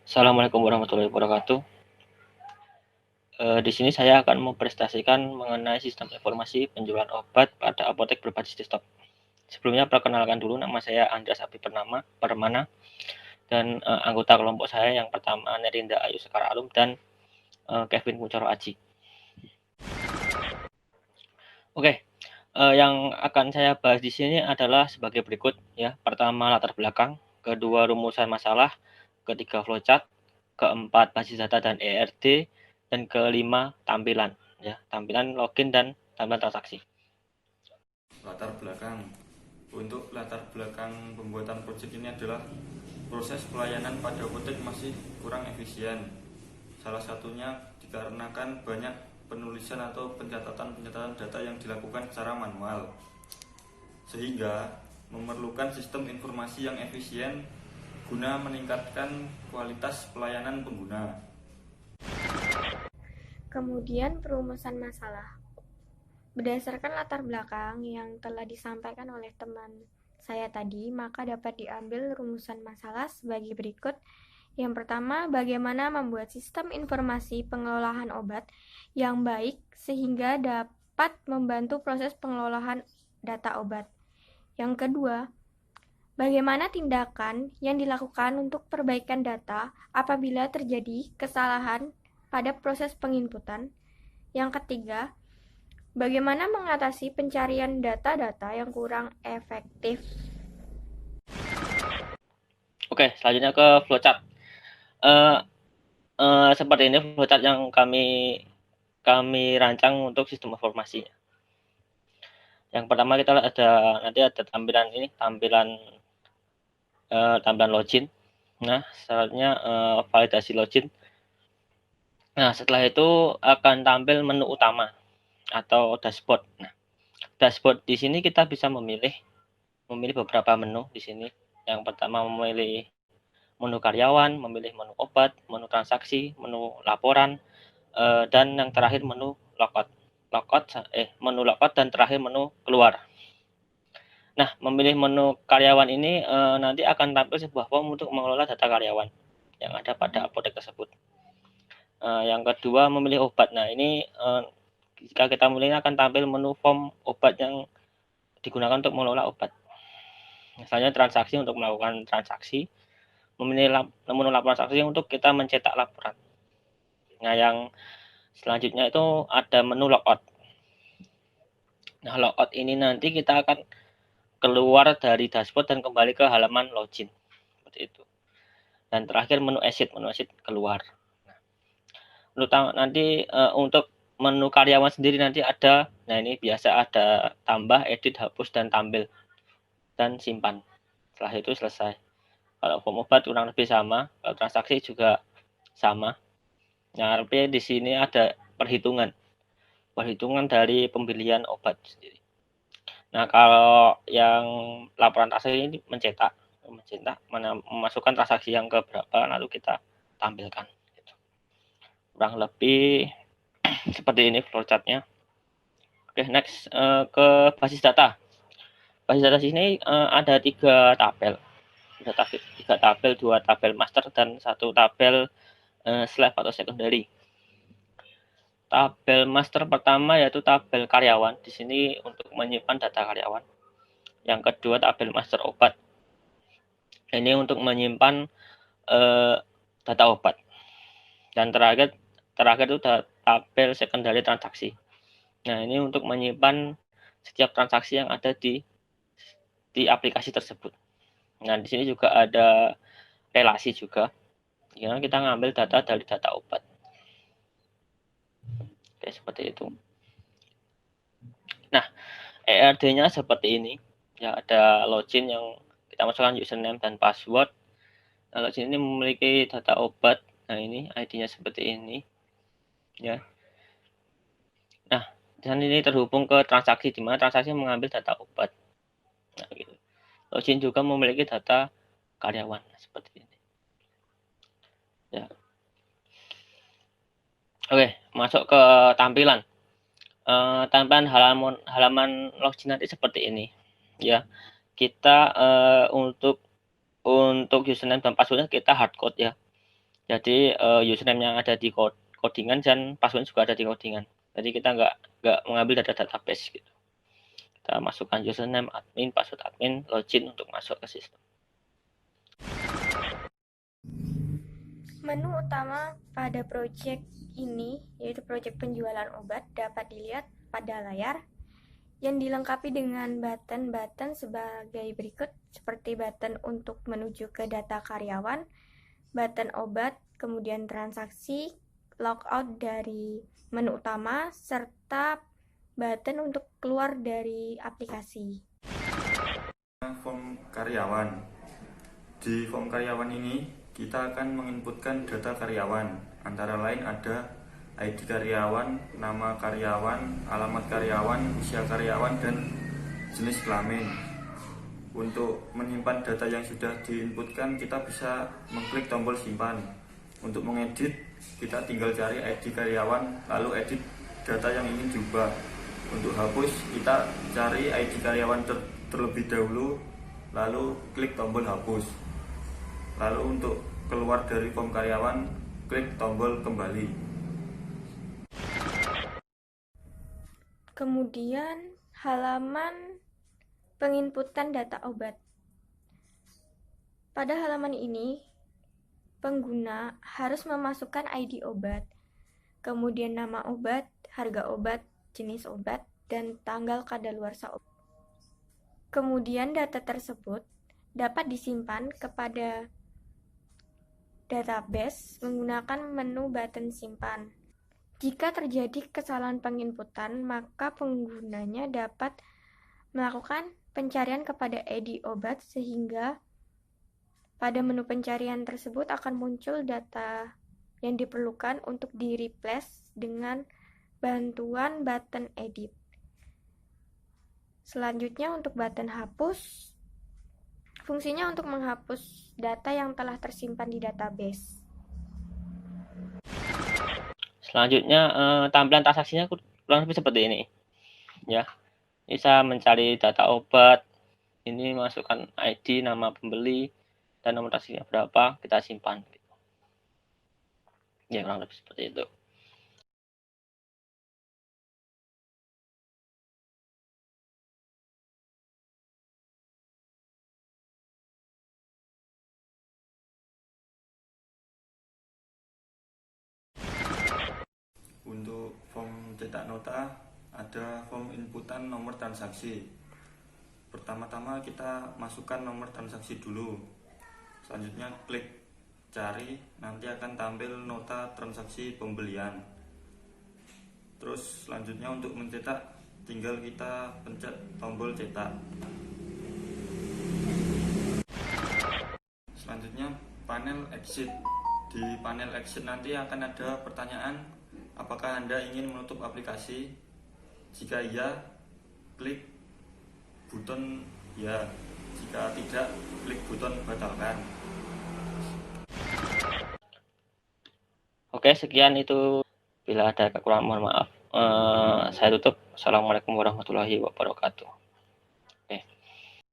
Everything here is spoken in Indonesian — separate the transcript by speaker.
Speaker 1: Assalamualaikum warahmatullahi wabarakatuh. Di sini saya akan mempresentasikan mengenai sistem informasi penjualan obat pada apotek berbasis desktop. Sebelumnya perkenalkan dulu, nama saya Andreas Abi Permana dan anggota kelompok saya yang pertama Nerinda Ayu Sekar Alum dan Kevin Kuncoro Aji. Oke, yang akan saya bahas di sini adalah sebagai berikut ya. Pertama, latar belakang, kedua, rumusan masalah, ketiga, flowchart, keempat, basis data dan ERD, dan kelima, tampilan ya, tampilan login dan tampilan transaksi.
Speaker 2: Latar belakang. Untuk latar belakang pembuatan proyek ini adalah proses pelayanan pada apotek masih kurang efisien. Salah satunya dikarenakan banyak penulisan atau pencatatan data yang dilakukan secara manual, sehingga memerlukan sistem informasi yang efisien guna meningkatkan kualitas pelayanan pengguna.
Speaker 3: Kemudian perumusan masalah. Berdasarkan latar belakang yang telah disampaikan oleh teman saya tadi, maka dapat diambil rumusan masalah sebagai berikut. Yang pertama, bagaimana membuat sistem informasi pengelolaan obat yang baik sehingga dapat membantu proses pengelolaan data obat. Yang kedua, bagaimana tindakan yang dilakukan untuk perbaikan data apabila terjadi kesalahan pada proses penginputan. Yang ketiga, bagaimana mengatasi pencarian data-data yang kurang efektif.
Speaker 1: Oke, selanjutnya ke flowchart. Seperti ini flowchart yang kami rancang untuk sistem informasi. Yang pertama kita nanti ada tampilan login. Nah, selanjutnya validasi login. Nah, setelah itu akan tampil menu utama atau dashboard. Nah, dashboard di sini kita bisa memilih beberapa menu di sini. Yang pertama memilih menu karyawan, memilih menu obat, menu transaksi, menu laporan, dan yang terakhir menu logout. Menu logout dan terakhir menu keluar. Nah, memilih menu karyawan ini nanti akan tampil sebuah form untuk mengelola data karyawan yang ada pada apotek tersebut. Yang kedua, memilih obat. Nah, ini jika kita memilih akan tampil menu form obat yang digunakan untuk mengelola obat. Misalnya transaksi untuk melakukan transaksi, memilih menu laporan transaksi untuk kita mencetak laporan. Nah, yang selanjutnya itu ada menu logout. Nah, logout ini nanti kita akan keluar dari dashboard dan kembali ke halaman login. Seperti itu. Dan terakhir menu exit keluar. Nanti untuk menu karyawan sendiri nanti ada, nah ini biasa ada tambah, edit, hapus, dan tampil, dan simpan. Setelah itu selesai. Kalau form obat kurang lebih sama, kalau transaksi juga sama. Nah, tapi di sini ada perhitungan dari pembelian obat sendiri. Nah, kalau yang laporan transaksi ini mencetak, memasukkan transaksi yang ke berapa, lalu kita tampilkan. Kurang lebih seperti ini flowchartnya. Oke, next ke basis data. Basis data sini ada 3 tabel. Ada 3 tabel, 2 tabel master dan 1 tabel slave atau secondary. Tabel master pertama yaitu tabel karyawan. Di sini untuk menyimpan data karyawan. Yang kedua tabel master obat. Ini untuk menyimpan data obat. Dan terakhir itu tabel secondary transaksi. Nah, ini untuk menyimpan setiap transaksi yang ada di aplikasi tersebut. Nah, di sini juga ada relasi juga. Ya, kita ngambil data dari data obat. Oke, seperti itu. Nah, ERD-nya seperti ini. Ya, ada login yang kita masukkan username dan password. Nah, login ini memiliki data obat. Nah, ini ID-nya seperti ini. Ya. Nah, dan ini terhubung ke transaksi, di mana transaksi mengambil data obat. Nah, gitu. Login juga memiliki data karyawan seperti ini. Ya. Oke, masuk ke tampilan. Tampilan halaman login nanti seperti ini. Ya, kita untuk username dan passwordnya kita hardcode ya. Jadi username yang ada di codingan dan password juga ada di codingan. Jadi kita nggak mengambil data database gitu. Kita masukkan username admin, password admin, login untuk masuk ke sistem.
Speaker 3: Menu utama pada project ini, yaitu project penjualan obat, dapat dilihat pada layar yang dilengkapi dengan button-button sebagai berikut, seperti button untuk menuju ke data karyawan, button obat, kemudian transaksi, logout dari menu utama, serta button untuk keluar dari aplikasi.
Speaker 2: Form karyawan. Di form karyawan ini kita akan menginputkan data karyawan, antara lain ada ID karyawan, nama karyawan, alamat karyawan, usia karyawan, dan jenis kelamin. Untuk menyimpan data yang sudah diinputkan, kita bisa mengklik tombol simpan. Untuk mengedit, kita tinggal cari ID karyawan, lalu edit data yang ingin diubah. Untuk hapus, kita cari ID karyawan terlebih dahulu, lalu klik tombol hapus. Lalu untuk keluar dari form karyawan, klik tombol kembali.
Speaker 3: Kemudian halaman penginputan data obat. Pada halaman ini, pengguna harus memasukkan ID obat, kemudian nama obat, harga obat, jenis obat, dan tanggal kadaluarsa obat. Kemudian data tersebut dapat disimpan kepada database menggunakan menu button simpan. Jika terjadi kesalahan penginputan, maka penggunanya dapat melakukan pencarian kepada ID obat, sehingga pada menu pencarian tersebut akan muncul data yang diperlukan untuk di-replace dengan bantuan button edit. Selanjutnya untuk button hapus, fungsinya untuk menghapus data yang telah tersimpan di database.
Speaker 1: Selanjutnya tampilan transaksinya kurang lebih seperti ini. Ya, bisa mencari data obat. Ini masukkan ID, nama pembeli, dan nomor transaksinya berapa, kita simpan. Ya, kurang lebih seperti itu.
Speaker 2: Untuk form cetak nota, ada form inputan nomor transaksi. Pertama-tama kita masukkan nomor transaksi dulu. Selanjutnya klik cari, nanti akan tampil nota transaksi pembelian. Terus selanjutnya untuk mencetak, tinggal kita pencet tombol cetak. Selanjutnya panel exit. Di panel exit nanti akan ada pertanyaan, apakah Anda ingin menutup aplikasi? Jika iya, klik button ya. Jika tidak, klik button batalkan.
Speaker 1: Oke, sekian itu. Bila ada kekurangan, mohon maaf. Saya tutup. Assalamualaikum warahmatullahi wabarakatuh.